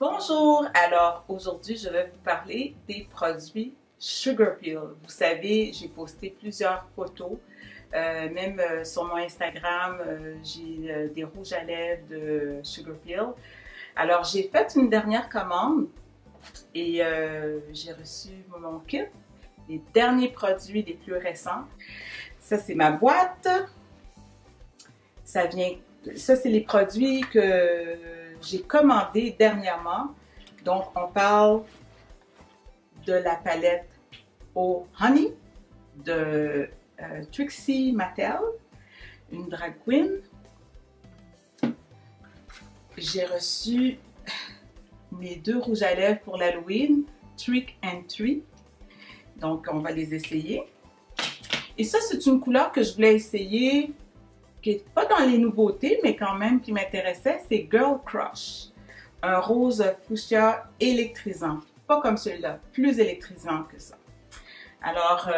Bonjour! Alors aujourd'hui, je vais vous parler des produits Sugar Peel. Vous savez, j'ai posté plusieurs photos, même sur mon Instagram, j'ai des rouges à lèvres de Sugar Peel. Alors j'ai fait une dernière commande et j'ai reçu mon kit, les derniers produits les plus récents. Ça, c'est ma boîte. Ça, c'est les produits que j'ai commandés dernièrement. Donc, on parle de la palette au Honey de Trixie Mattel, une drag queen. J'ai reçu mes deux rouges à lèvres pour l'Halloween, Trick and Treat. Donc, on va les essayer. Et ça, c'est une couleur que je voulais essayer, qui n'est pas dans les nouveautés, mais quand même qui m'intéressait, c'est Girl Crush. Un rose fuchsia électrisant. Pas comme celui-là, plus électrisant que ça. Alors,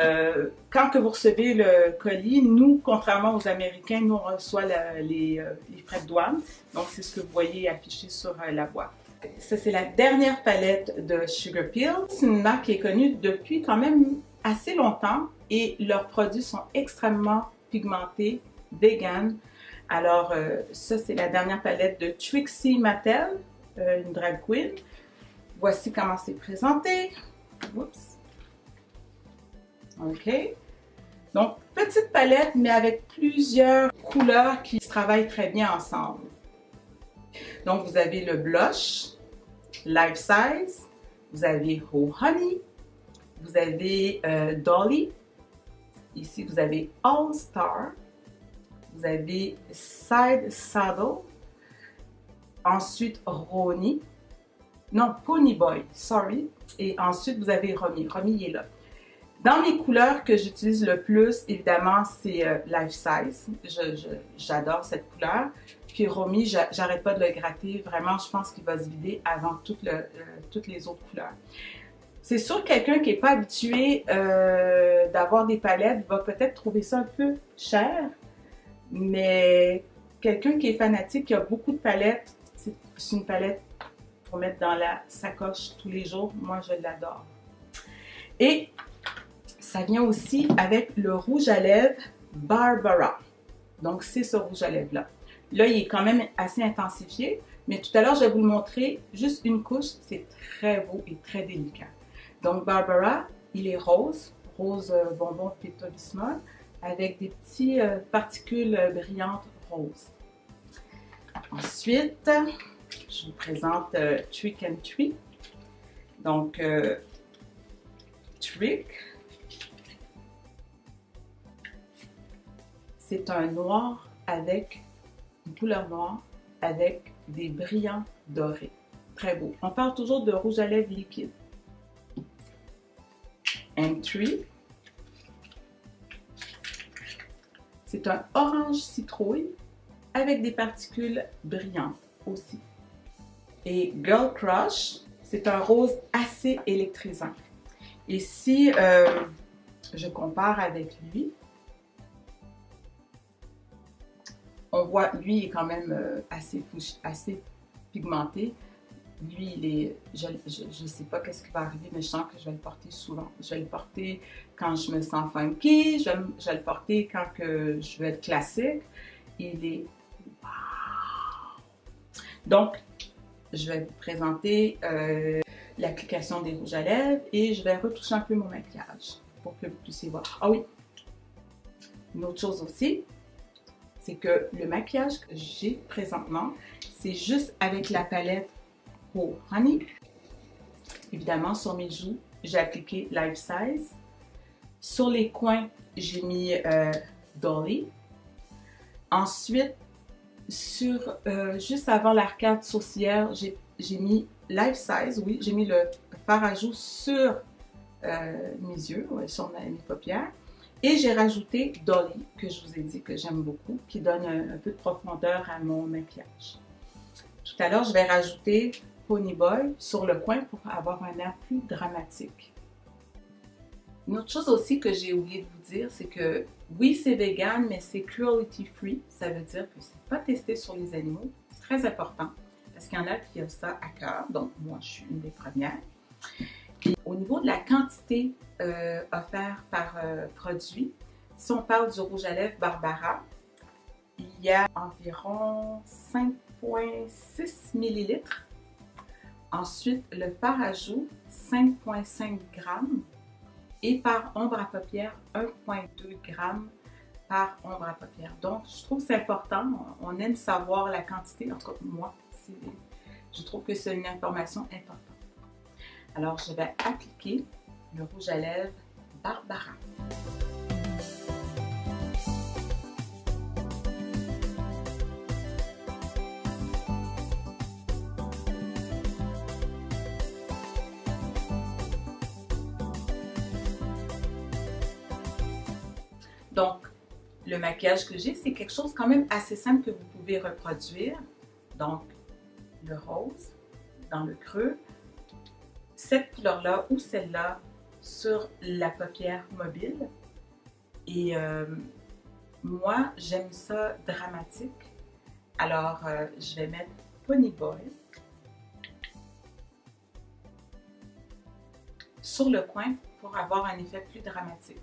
quand que vous recevez le colis, nous, contrairement aux Américains, nous, on reçoit les frais de douane. Donc, c'est ce que vous voyez affiché sur la boîte. Ça, c'est la dernière palette de Sugar Peel. C'est une marque qui est connue depuis quand même assez longtemps et leurs produits sont extrêmement pigmentés, vegan. Alors, ça, c'est la dernière palette de Trixie Mattel, une drag queen. Voici comment c'est présenté. Oups. OK. Donc, petite palette, mais avec plusieurs couleurs qui se travaillent très bien ensemble. Donc, vous avez le blush, Life Size, vous avez Oh Honey, vous avez Dolly, ici vous avez All Star, vous avez Side Saddle, ensuite Roni, non, Pony Boy, sorry, et ensuite vous avez Romy. Romy, il est là. Dans mes couleurs que j'utilise le plus, évidemment, c'est Life Size. J'adore cette couleur. Puis Romy, j'arrête pas de le gratter. Vraiment, je pense qu'il va se vider avant toutes les autres couleurs. C'est sûr que quelqu'un qui n'est pas habitué d'avoir des palettes va peut-être trouver ça un peu cher. Mais quelqu'un qui est fanatique, qui a beaucoup de palettes, c'est une palette pour mettre dans la sacoche tous les jours. Moi, je l'adore. Et ça vient aussi avec le rouge à lèvres Barbara. Donc, c'est ce rouge à lèvres-là. Là, il est quand même assez intensifié, mais tout à l'heure, je vais vous le montrer. Juste une couche, c'est très beau et très délicat. Donc, Barbara, il est rose, rose bonbon Pepto-Bismol, avec des petites particules brillantes roses. Ensuite, je vous présente Trick and Treat. Donc, Trick. C'est un noir avec une couleur noire avec des brillants dorés. Très beau. On parle toujours de rouge à lèvres liquide. And Tree. C'est un orange citrouille avec des particules brillantes aussi. Et Girl Crush, c'est un rose assez électrisant. Et si je compare avec lui, on voit, lui, il est quand même assez pigmenté. Lui, il est, je ne sais pas qu'est-ce qui va arriver, mais je sens que je vais le porter souvent. Je vais le porter quand je me sens funky, je vais le porter quand que je veux être classique. Il est wow! Donc, je vais vous présenter l'application des rouges à lèvres et je vais retoucher un peu mon maquillage pour que vous puissiez voir. Ah oui! Une autre chose aussi, c'est que le maquillage que j'ai présentement, c'est juste avec la palette Oh Honey. Évidemment, sur mes joues, j'ai appliqué Life Size. Sur les coins, j'ai mis Dolly. Ensuite, juste avant l'arcade sourcilière, j'ai mis Life Size. Oui, j'ai mis le fard à joues sur mes yeux, sur mes paupières. Et j'ai rajouté Dolly, que je vous ai dit que j'aime beaucoup, qui donne un peu de profondeur à mon maquillage. Tout à l'heure, je vais rajouter Pony Boy sur le coin pour avoir un air plus dramatique. Une autre chose aussi que j'ai oublié de vous dire, c'est que oui, c'est vegan, mais c'est cruelty free. Ça veut dire que c'est pas testé sur les animaux. C'est très important. parce qu'il y en a qui ont ça à cœur, donc moi je suis une des premières. Puis au niveau de la quantité offerte par produit, si on parle du rouge à lèvres Barbara, il y a environ 5,6 ml. Ensuite, le fard à joues, 5,5 g. Et par ombre à paupières, 1,2 g par ombre à paupières. Donc, je trouve que c'est important. On aime savoir la quantité. En tout cas, moi, je trouve que c'est une information importante. Alors, je vais appliquer le rouge à lèvres Barbara. Donc, le maquillage que j'ai, c'est quelque chose quand même assez simple que vous pouvez reproduire. Donc, le rose dans le creux, cette couleur-là ou celle-là sur la paupière mobile. Et moi, j'aime ça dramatique. Alors, je vais mettre Pony Boy sur le coin pour avoir un effet plus dramatique.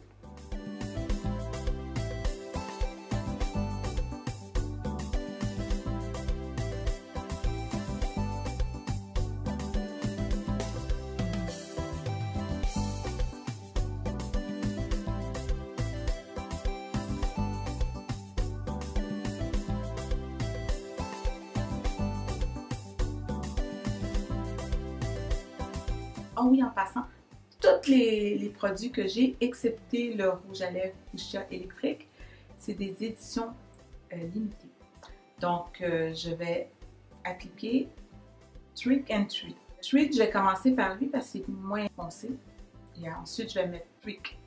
Ah oui, en passant, tous les produits que j'ai, excepté le rouge à lèvres Fuchsia électrique, c'est des éditions limitées. Donc, je vais appliquer Trick and Treat. Treat, je vais commencer par lui parce qu'il est moins foncé. Et ensuite, je vais mettre Trick.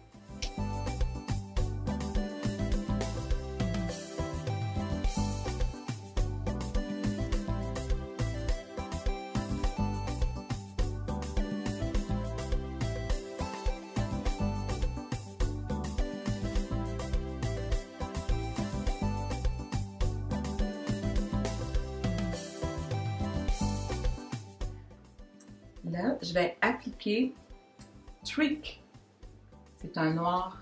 Là, je vais appliquer Trick. C'est un noir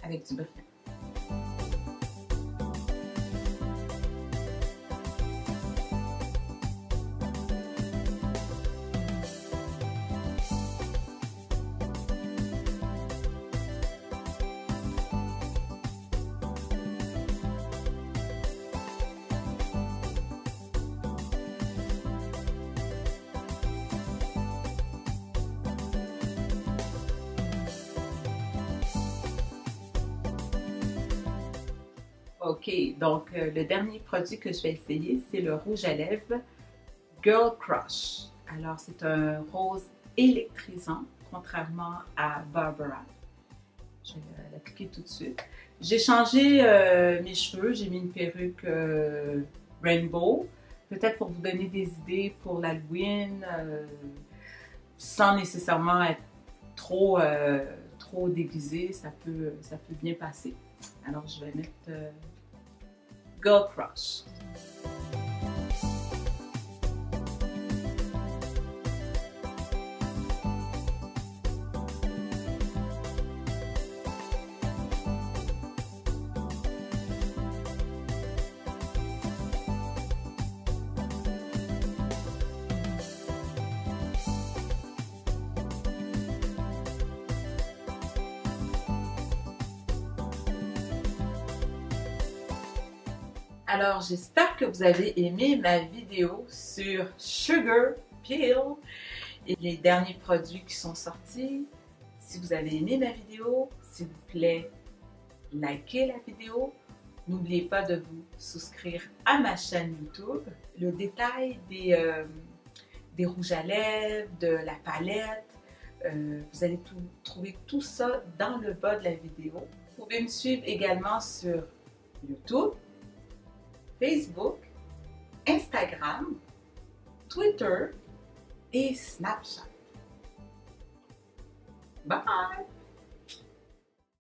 avec du brillant. Ok, donc le dernier produit que je vais essayer, c'est le rouge à lèvres Girl Crush. Alors, c'est un rose électrisant, contrairement à Barbara. Je vais l'appliquer tout de suite. J'ai changé mes cheveux, j'ai mis une perruque rainbow, peut-être pour vous donner des idées pour l'Halloween, sans nécessairement être trop déguisé, ça peut bien passer. Alors, je vais mettre Girl Crush. Alors, j'espère que vous avez aimé ma vidéo sur Sugar Peel et les derniers produits qui sont sortis. Si vous avez aimé ma vidéo, s'il vous plaît, likez la vidéo. N'oubliez pas de vous souscrire à ma chaîne YouTube. Le détail des rouges à lèvres, de la palette, vous allez trouver tout ça dans le bas de la vidéo. Vous pouvez me suivre également sur YouTube, Facebook, Instagram, Twitter et Snapchat. Bye!